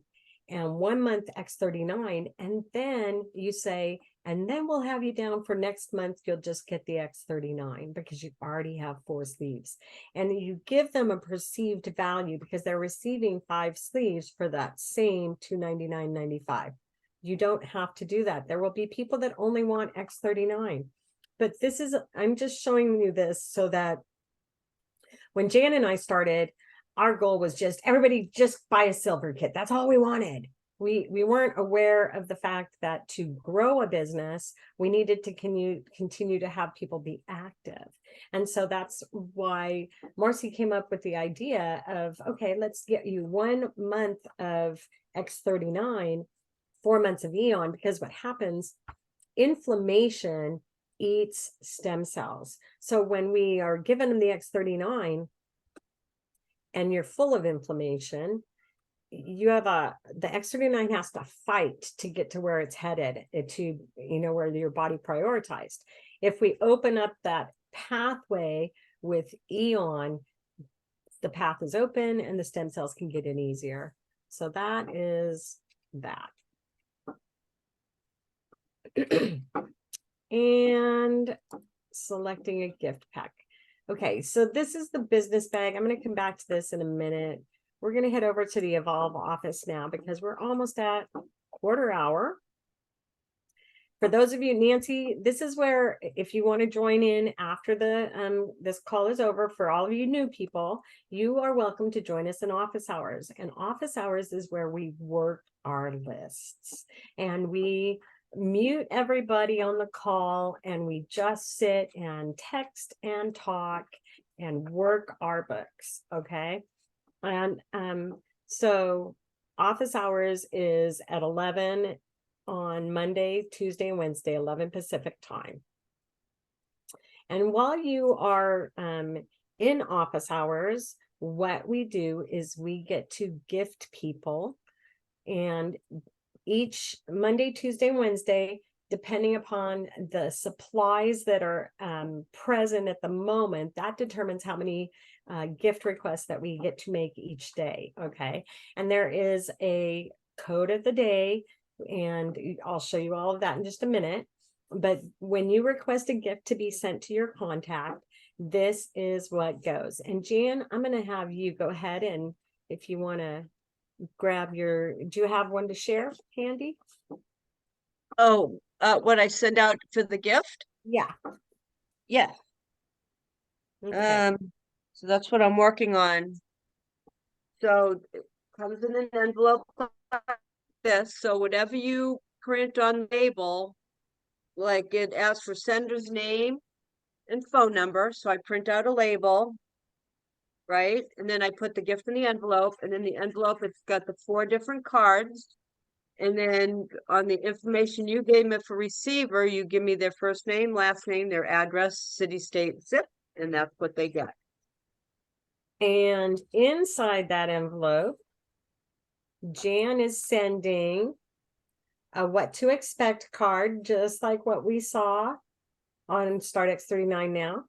and 1 month X39. And then you say, and then we'll have you down for next month. You'll just get the X39 because you already have 4 sleeves. And you give them a perceived value because they're receiving 5 sleeves for that same $299.95. You don't have to do that. There will be people that only want X39. But this is, I'm just showing you this so that when Jan and I started, our goal was just everybody just buy a silver kit. That's all we wanted. We weren't aware of the fact that to grow a business, we needed to continue to have people be active. And so that's why Marcy came up with the idea of, okay, let's get you 1 month of X39, 4 months of Eon, because what happens, inflammation eats stem cells. So when we are given them the X39 and you're full of inflammation, you have the X39 has to fight to get to where it's headed, to, where your body prioritized. If we open up that pathway with Eon, the path is open and the stem cells can get in easier. So that is that. And selecting a gift pack. Okay, so this is the business bag. I'm going to come back to this in a minute. We're going to head over to the Evolve office now because we're almost at quarter hour. For those of you, Nancy, this is where, if you want to join in after the this call is over, for all of you new people, you are welcome to join us in office hours. And office hours is where we work our lists and we mute everybody on the call and we just sit and text and talk and work our books. Okay. And so office hours is at 11 on Monday, Tuesday, and Wednesday, 11 Pacific time. And while you are in office hours, what we do is we get to gift people, and each Monday, Tuesday, and Wednesday, depending upon the supplies that are present at the moment, that determines how many gift requests that we get to make each day. Okay. And there is a code of the day, and I'll show you all of that in just a minute. But when you request a gift to be sent to your contact, this is what goes. And Jan, I'm going to have you go ahead, and if you want to grab do you have one to share handy? Oh, what I send out for the gift? Yeah. Yeah. Okay. So that's what I'm working on. So it comes in an envelope like this. So whatever you print on the label, like it asks for sender's name and phone number. So I print out a label, right? And then I put the gift in the envelope, and in the envelope, it's got the 4 different cards. And then on the information you gave me for receiver, you give me their first name, last name, their address, city, state, zip, and that's what they get. And inside that envelope, Jan is sending a what to expect card, just like what we saw on Start X39 now.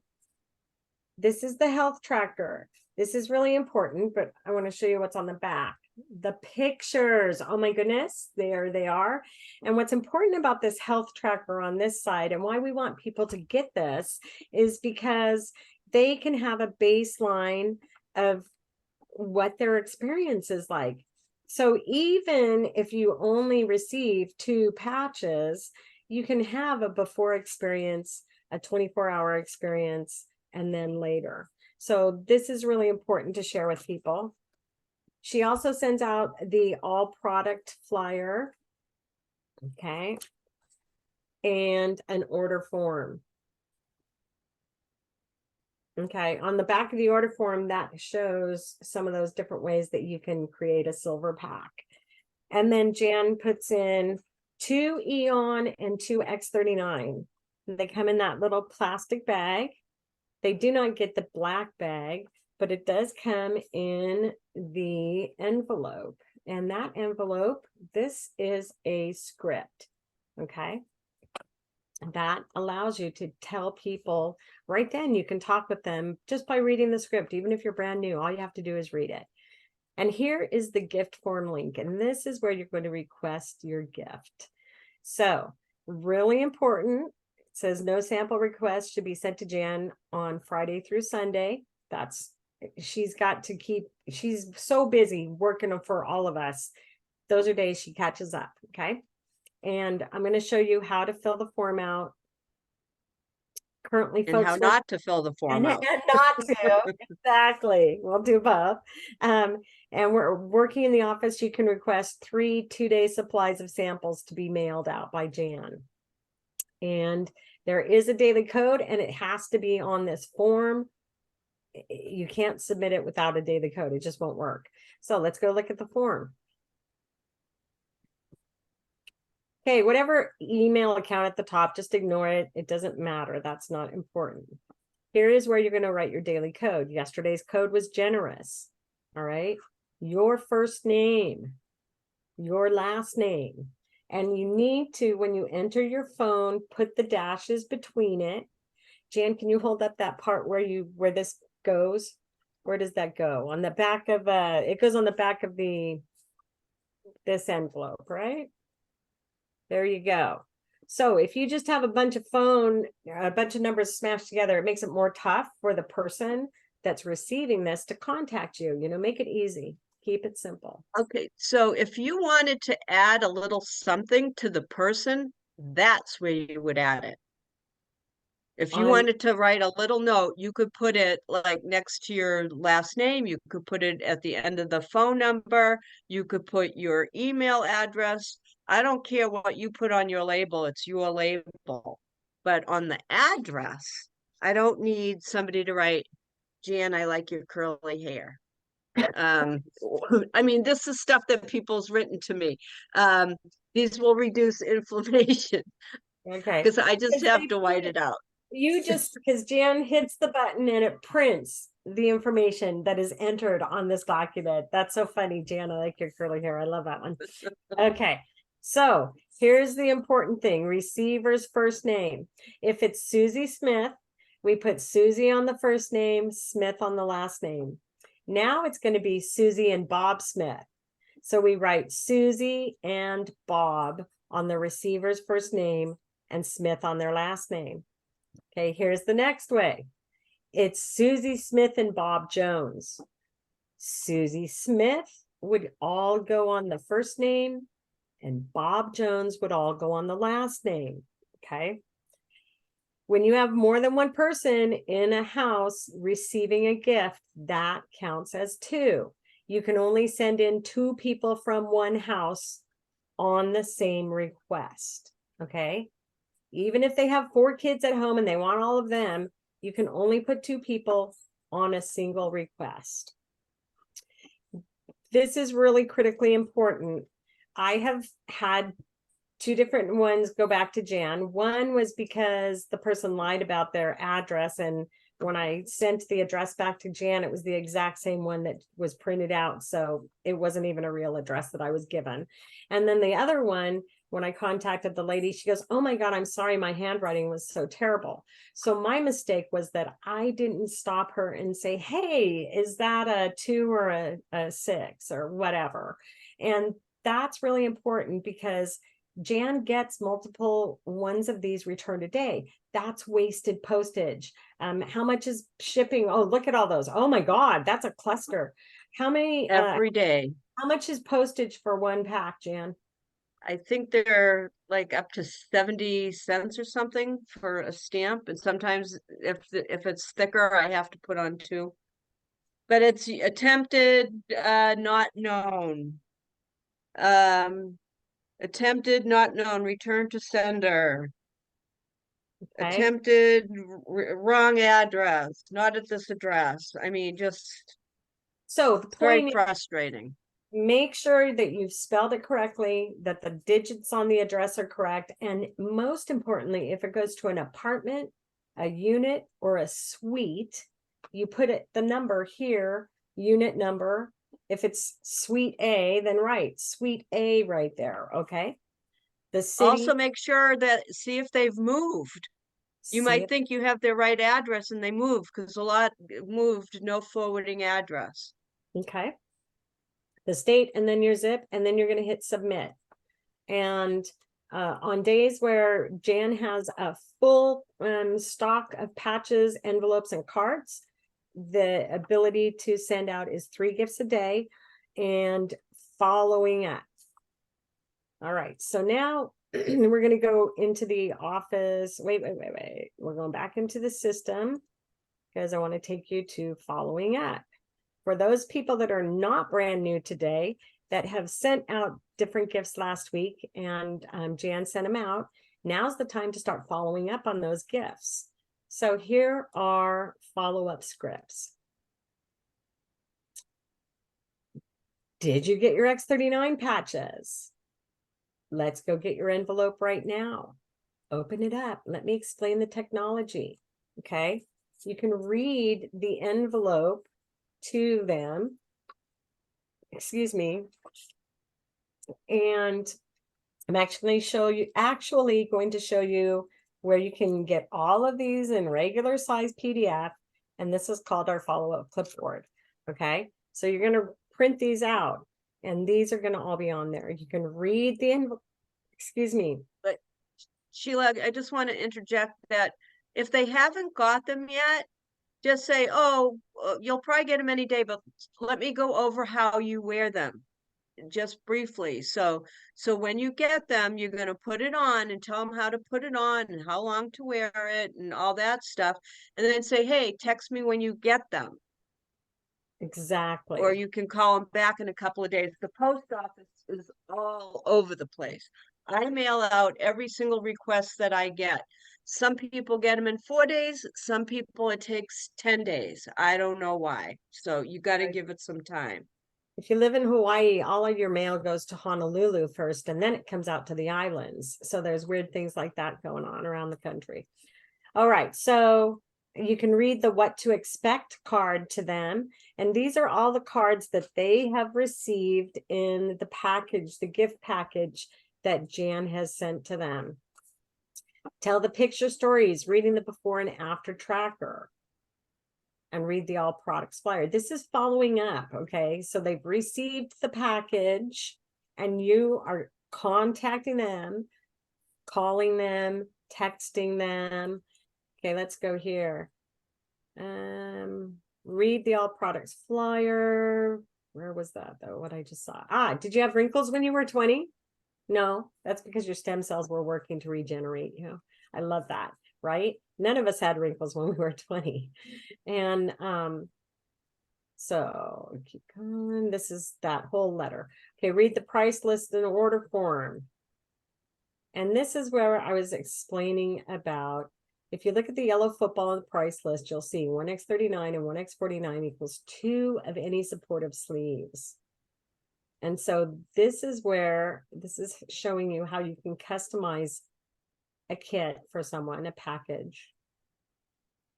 This is the health tracker. This is really important, but I want to show you what's on the back. The pictures, oh my goodness, there they are. And what's important about this health tracker on this side, and why we want people to get this, is because they can have a baseline of what their experience is like. So even if you only receive 2 patches, you can have a before experience, a 24-hour experience, and then later. So this is really important to share with people. She also sends out the all product flyer, okay, and an order form. Okay, on the back of the order form, that shows some of those different ways that you can create a silver pack. And then Jan puts in 2 Eon and 2 X39. They come in that little plastic bag. They do not get the black bag, but it does come in the envelope. And that envelope, this is a script, okay? That allows you to tell people right then. You can talk with them just by reading the script. Even if you're brand new, all you have to do is read it. And here is the gift form link, and this is where you're going to request your gift. So really important. It says no sample request should be sent to Jan on Friday through Sunday. She's so busy working for all of us. Those are days she catches up. Okay. And I'm going to show you how to fill the form out. Currently, and folks how not to fill the form out. and not to. Exactly. We'll do both. And we're working in the office. You can request 3 2-day supplies of samples to be mailed out by Jan. And there is a daily code, and it has to be on this form. You can't submit it without a daily code. It just won't work. So let's go look at the form. Okay, whatever email account at the top, just ignore it. It doesn't matter. That's not important. Here is where you're going to write your daily code. Yesterday's code was generous. All right. Your first name, your last name. And you need to, when you enter your phone, put the dashes between it. Jan, can you hold up that part where this goes? Where does that go? On the back of it goes on the back of this envelope, right? There you go. So if you just have a bunch of numbers smashed together, it makes it more tough for the person that's receiving this to contact you. Make it easy. Keep it simple. Okay, so if you wanted to add a little something to the person, that's where you would add it. If you On wanted to write a little note, you could put it like next to your last name. You could put it at the end of the phone number. You could put your email address. I don't care what you put on your label, it's your label. But on the address, I don't need somebody to write, Jan, I like your curly hair. I mean, this is stuff that people's written to me. These will reduce inflammation okay. because I just Because have to white it out. because Jan hits the button and it prints the information that is entered on this document. That's so funny, Jan. I like your curly hair. I love that one. Okay. So here's the important thing: receiver's first name. If it's Susie Smith, we put Susie on the first name, Smith on the last name. Now it's going to be Susie and Bob Smith. So we write Susie and Bob on the receiver's first name and Smith on their last name. Okay, here's the next way. It's Susie Smith and Bob Jones. Susie Smith would all go on the first name and Bob Jones would all go on the last name. Okay. When you have more than one person in a house receiving a gift, that counts as two. You can only send in two people from one house on the same request. Okay. Even if they have 4 kids at home and they want all of them, you can only put 2 people on a single request. This is really critically important. I have had 2 different ones go back to Jan. One was because the person lied about their address, and when I sent the address back to Jan, it was the exact same one that was printed out, so it wasn't even a real address that I was given. And then the other one, when I contacted the lady, she goes, "Oh my God, I'm sorry, my handwriting was so terrible." So my mistake was that I didn't stop her and say, "Hey, is that a 2 or a 6 or whatever?" And that's really important because Jan gets multiple ones of these returned a day. That's wasted postage. How much is shipping? Oh, look at all those. Oh my God, that's a cluster. How Every day. how much is postage for one pack, Jan? I think they're like up to 70 cents or something for a stamp. And sometimes if it's thicker, I have to put on 2. But it's attempted, not known. Attempted, not known, return to sender. Okay. Attempted, wrong address, not at this address. I mean, just So the very point is, frustrating. make sure that you've spelled it correctly, that the digits on the address are correct. And most importantly, if it goes to an apartment, a unit, or a suite, you put the number here, unit number. If it's suite A, then write suite A right there. Okay. The city, Also make sure that, see if they've moved. You see might it. think you have their right address and they moved because a lot moved, no forwarding address. Okay. The state, and then your zip, and then you're going to hit submit. And on days where Jan has a full stock of patches, envelopes, and cards, the ability to send out is 3 gifts a day and following up. All right, so now we're going to go into the office. Wait. We're going back into the system because I want to take you to following up. For those people that are not brand new today, that have sent out different gifts last week and Jan sent them out, now's the time to start following up on those gifts. So here are follow-up scripts. Did you get your X39 patches? Let's go get your envelope right now. Open it up. Let me explain the technology. Okay. You can read the envelope to them. Excuse me. And I'm actually going to show you where you can get all of these in regular size PDF. And this is called our follow-up clipboard. Okay. So you're going to print these out and these are going to all be on there. You can read the envelope. Excuse me. But Sheila, I just want to interject that if they haven't got them yet, just say, oh, you'll probably get them any day, but let me go over how you wear them just briefly. So when you get them, you're going to put it on and tell them how to put it on and how long to wear it and all that stuff. And then say, hey, text me when you get them. Exactly. Or you can call them back in a couple of days. The post office is all over the place. I mail out every single request that I get. Some people get them in 4 days. Some people it takes 10 days. I don't know why. So you got to give it some time. If you live in Hawaii, all of your mail goes to Honolulu first, and then it comes out to the islands. So there's weird things like that going on around the country. All right, so you can read the what to expect card to them. And these are all the cards that they have received in the package, the gift package that Jan has sent to them. Tell the picture stories, reading the before and after tracker, and read the all products flyer. This is following up, okay? So they've received the package and you are contacting them, calling them, texting them. Okay, let's go here. Read the all products flyer. Where was that though? What I just saw. Did you have wrinkles when you were 20? No, that's because your stem cells were working to regenerate you. I love that, right? None of us had wrinkles when we were 20. And so keep going. This is that whole letter. Okay, read the price list and order form. And this is where I was explaining about, if you look at the yellow football on the price list, you'll see 1x39 and 1x49 equals 2 of any supportive sleeves. And so this is where this is showing you how you can customize a kit for someone, a package.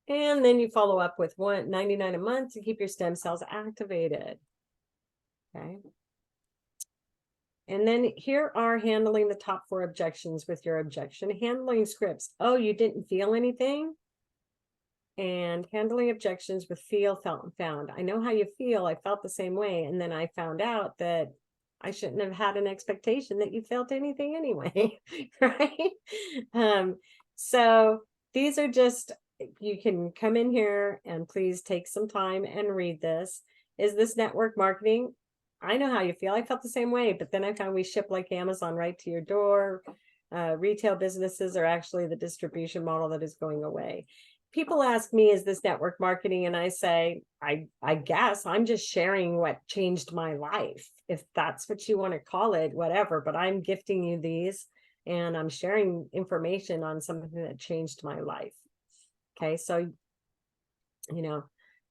And then you follow up with $1.99 a month to keep your stem cells activated. Okay. And then here are handling the top 4 objections with your objection handling scripts. Oh, you didn't feel anything? And handling objections with feel, felt, and found. I know how you feel. I felt the same way. And then I found out that I shouldn't have had an expectation that you felt anything anyway, right? So these are just, you can come in here and please take some time and read this. Is this network marketing? I know how you feel. I felt the same way, but then I found we ship like Amazon right to your door. Retail businesses are actually the distribution model that is going away. People ask me, is this network marketing? And I say, I guess I'm just sharing what changed my life. If that's what you want to call it, whatever, but I'm gifting you these and I'm sharing information on something that changed my life. Okay. So,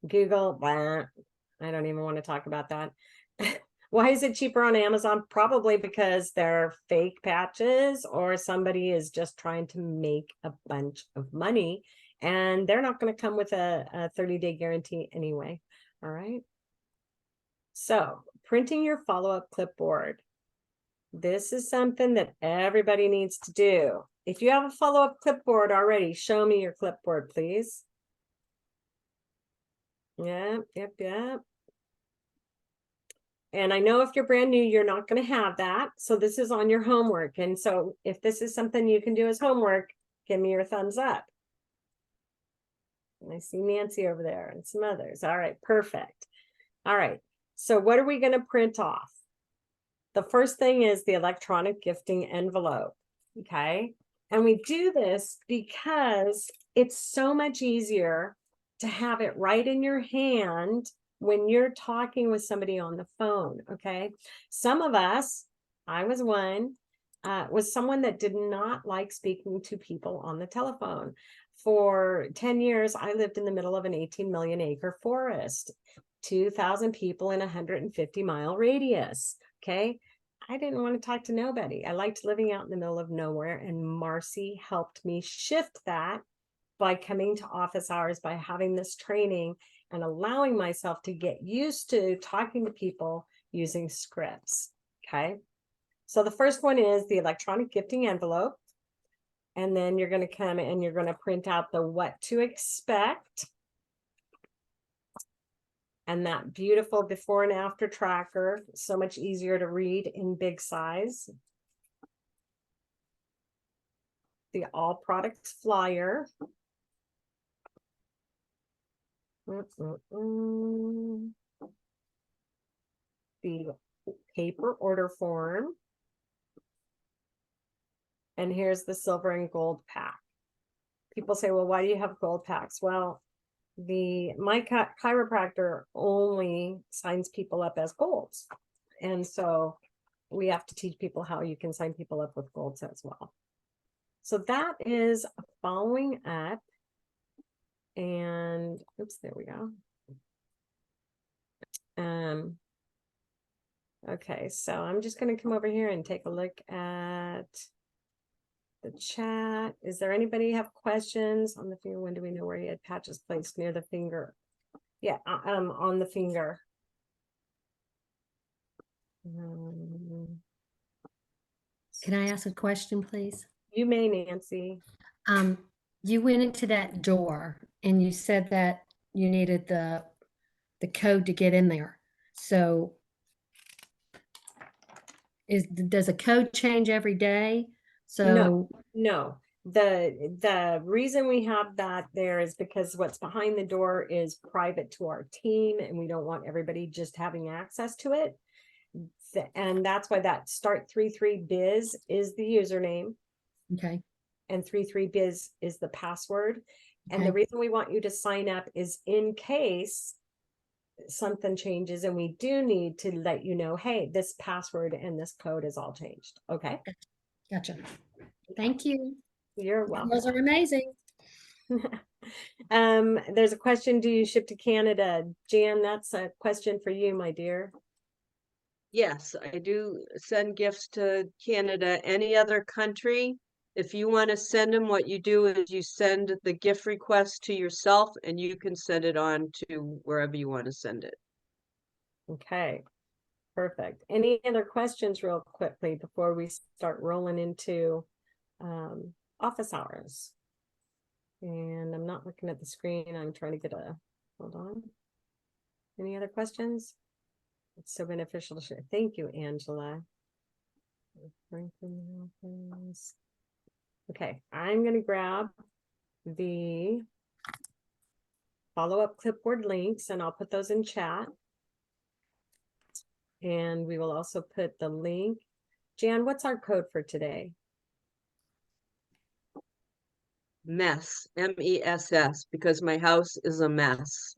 Google, blah, I don't even want to talk about that. Why is it cheaper on Amazon? Probably because they're fake patches or somebody is just trying to make a bunch of money. And they're not going to come with a 30-day guarantee anyway. All right. So printing your follow-up clipboard. This is something that everybody needs to do. If you have a follow-up clipboard already, show me your clipboard, please. Yep. And I know if you're brand new, you're not going to have that. So this is on your homework. And so if this is something you can do as homework, give me your thumbs up. And I see Nancy over there and some others. All right, perfect. All right, so what are we going to print off? The first thing is the electronic gifting envelope, okay? And we do this because it's so much easier to have it right in your hand when you're talking with somebody on the phone, okay? Some of us, I was one, was someone that did not like speaking to people on the telephone. For 10 years, I lived in the middle of an 18 million acre forest, 2,000 people in a 150-mile radius. Okay. I didn't want to talk to nobody. I liked living out in the middle of nowhere, and Marcy helped me shift that by coming to office hours, by having this training and allowing myself to get used to talking to people using scripts. Okay. So the first one is the electronic gifting envelope. And then you're going to come and you're going to print out the what to expect. And that beautiful before and after tracker, so much easier to read in big size. The all products flyer. The paper order form. And here's the silver and gold pack. People say, well, why do you have gold packs? Well, my chiropractor only signs people up as golds. And so we have to teach people how you can sign people up with golds as well. So that is following up. And oops, there we go. Okay, so I'm just going to come over here and take a look at the chat. Is there anybody have questions on the finger? When do we know where he had patches placed near the finger? Yeah, on the finger. Can I ask a question, please? You may, Nancy. You went into that door and you said that you needed the code to get in there. So does a code change every day? So No. The reason we have that there is because what's behind the door is private to our team, and we don't want everybody just having access to it. And that's why that start 33biz is the username. okay. And 33biz is the password. And the Okay. reason we want you to sign up is in case something changes and we do need to let you know, hey, this password and this code is all changed. Okay. Gotcha. Thank you. You're welcome. Those are amazing. There's a question, do you ship to Canada? Jan, that's a question for you, my dear. Yes, I do send gifts to Canada. Any other country, if you want to send them, what you do is you send the gift request to yourself and you can send it on to wherever you want to send it. Okay, perfect. Any other questions real quickly before we start rolling into office hours? And I'm not looking at the screen. I'm trying to get hold on. Any other questions? It's so beneficial to share. Thank you, Angela. Okay, I'm going to grab the follow-up clipboard links and I'll put those in chat. And we will also put the link. Jan, what's our code for today? Mess, M-E-S-S, because my house is a mess.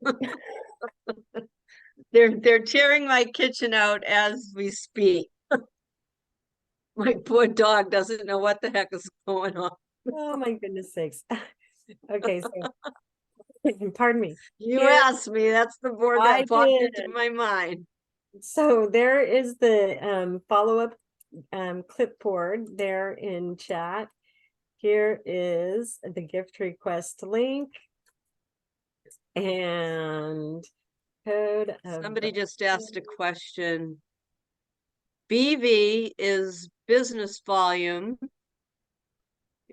They're tearing my kitchen out as we speak. My poor dog doesn't know what the heck is going on. Oh my goodness sakes. Okay, so pardon me. You Here- asked me, that's the word I that popped did. into my mind. So there is the follow-up clipboard there in chat. Here is the gift request link and code of Somebody just asked a question. BV is business volume.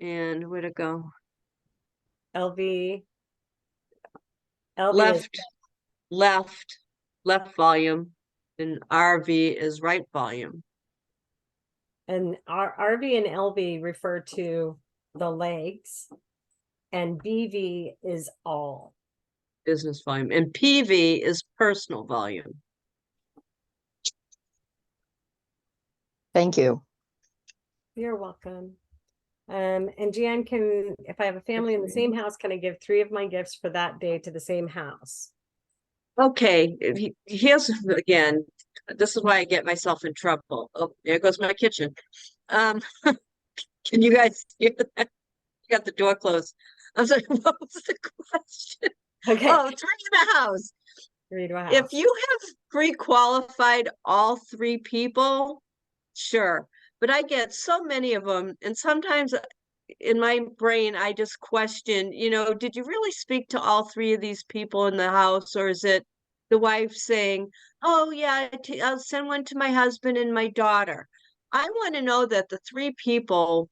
And where'd it go? LV. LV is Left volume. And RV is right volume. and our RV and LV refer to the legs, and BV is all. Business volume. And PV is personal volume. Thank you. You're welcome. And Jan, can, if I have a family in the same house, can I give 3 of my gifts for that day to the same house? Okay, here's again, this is why I get myself in trouble. Oh, there goes my kitchen. Can you guys hear that? You got the door closed. I'm sorry, what was the question? Okay. Oh, 3 in the house. 3 to a house. If you have pre-qualified all 3 people, Sure. But I get so many of them, and sometimes in my brain, I just question, did you really speak to all three of these people in the house, or is it the wife saying, "Oh yeah, I'll send one to my husband and my daughter"? I want to know that the three people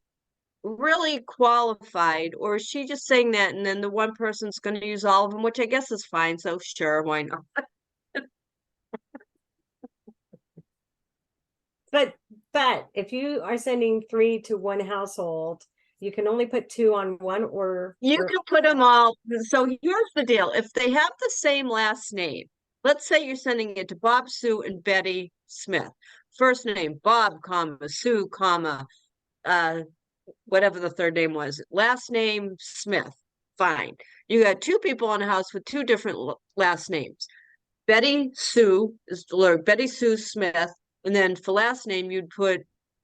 really qualified, or is she just saying that and then the one person's going to use all of them, which I guess is fine. So sure, why not? But if you are sending 3 to one household, you can only put 2 on one or You can put them all. So here's the deal. If they have the same last name, let's say you're sending it to Bob, Sue, and Betty Smith. First name, Bob, comma, Sue, comma, whatever the third name was. Last name, Smith. Fine. You got 2 people in a house with 2 different last names. Betty Sue Betty Sue Smith, and then for last name, you'd put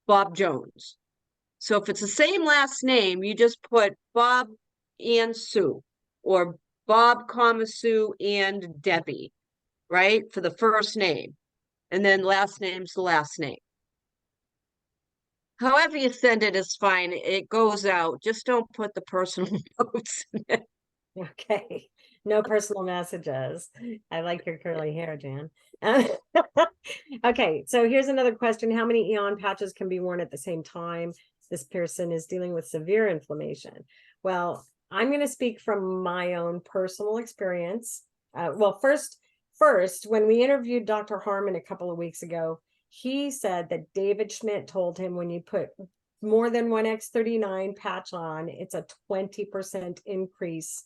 Bob Jones. So if it's the same last name, you just put Bob and Sue, or Bob, comma, Sue and Debbie, right? For the first name. And then last name's the last name. However you send it is fine. It goes out. Just don't put the personal notes in it. Okay, no personal messages. I like your curly hair, Jan. Okay, so here's another question. How many Eon patches can be worn at the same time? This person is dealing with severe inflammation. Well, I'm going to speak from my own personal experience. Well, first, when we interviewed Dr. Harmon a couple of weeks ago, he said that David Schmidt told him when you put more than one X39 patch on, it's a 20% increase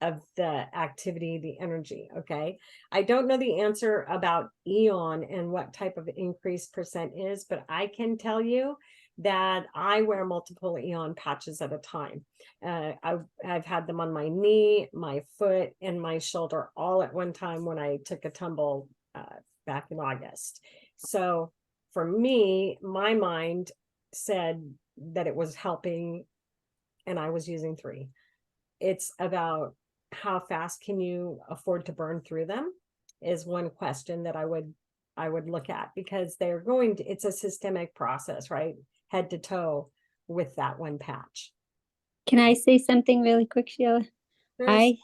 of the activity, the energy. Okay. I don't know the answer about Eon and what type of increase percent is, but I can tell you that I wear multiple Eon patches at a time. I've had them on my knee, my foot, and my shoulder all at one time when I took a tumble back in August. So for me, my mind said that it was helping, and I was using 3. It's about how fast can you afford to burn through them is one question that I would look at, because they're going to, it's a systemic process, right? Head to toe with that one patch. Can I say something really quick, Sheila? There's-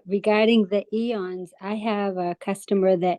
Regarding the eons, I have a customer that